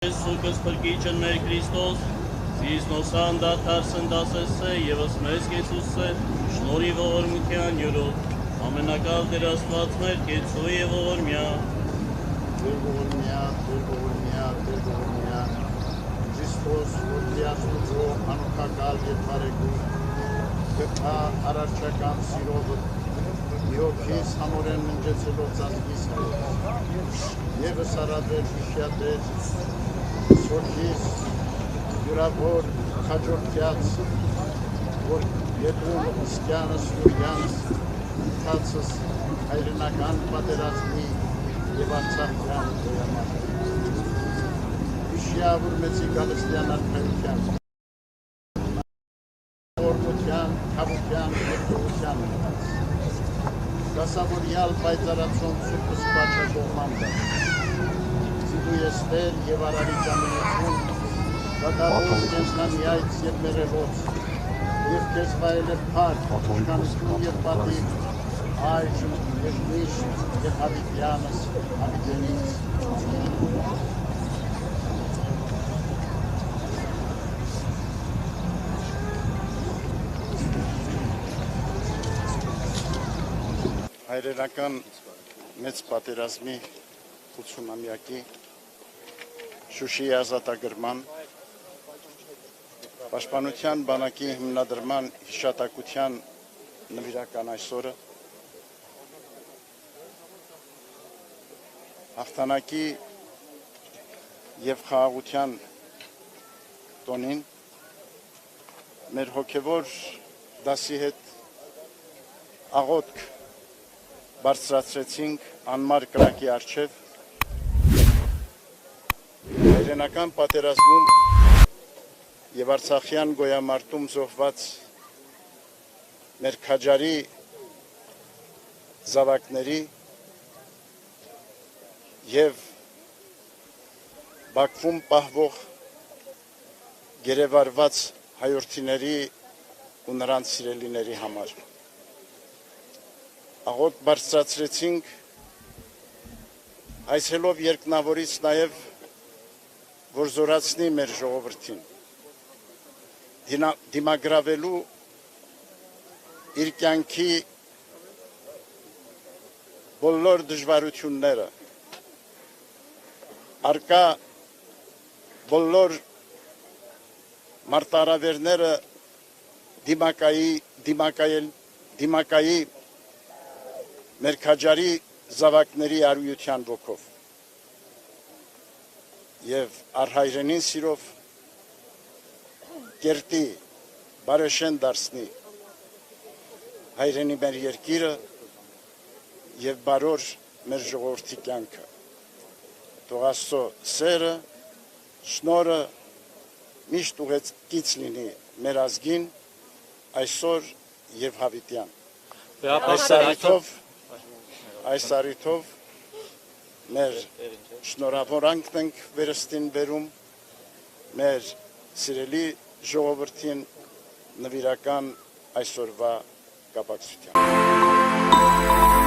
Սուկս փրկիչն մեր Քրիստոս, Սիսնոսան դաթարսն դասեսը եւս մեզ Եսուսը, շնորհիվ ողորմության յուրով, ամենակալ Տեր Աստված մեր կեցու եւ ողորմյա, Քրիստոս որդիացուծո անուխակալ եւ բարեգույն, գտա արարչական սիրովը, Իոքիս համորեն մնջեցելով ծածկիս հայոց, եվս արադեր հիշյատեր, սորքիս յուրավոր խաջորդյաց, որ ետրում իսկյանս յուրյանս, թացս հայրենական պատերազմի և արցախյան գոյամար։ Հիշյավոր մեծի գալստյան արքայության, որդության, կավության և գողության մնաց, դասավորյալ պայծարացում սուրպս պաչակողման դա, զիդու եստեր և արարի ճամենություն, դատավոր կենցնանի այց և մերևոց, և կեզ վայել է պար, շկանություն և պատիվ, այժմ և միշտ և հավիտյանս, հավիտենից, Հայրենական մեծ պատերազմի 80-ամյակի Շուշիի ազատագրման Պաշտպանության բանակի հիմնադրման հիշատակության նվիրական այսօրը հաղթանակի և խաղաղության տոնին մեր հոգևոր դասի հետ աղոթք բարձրացրեցինք անմար կրակի առջև, հայրենական պատերազմում և արցախյան գոյամարտում զոհված մեր քաջարի զավակների և Բաքվում պահվող գերեվարված հայրենիների ու նրանց սիրելիների համար։ Աղոթք բարձրացրեցինք այսելով երկնավորից նաև, որ զորացնի մեր ժողովրդին, դիմագրավելու իր կյանքի բոլոր դժվարությունները, արկա բոլոր մարտահրավերները դիմակայի մեր քաջարի զավակների արույության ոգով և առհայրենին սիրով կերտի բարեշեն դարձնի հայրենի մեր երկիրը և բարոր մեր ժողովրդի կյանքը։ Թող Աստծո սերը, շնորհը միշտ ուղեկից լինի մեր ազգին այսօր և հավիտյան։ Այս առիթով մեր շնորհավորանքն ենք վերստին բերում մեր սիրելի ժողովրդին նվիրական այսօրվա կապակցությամբ։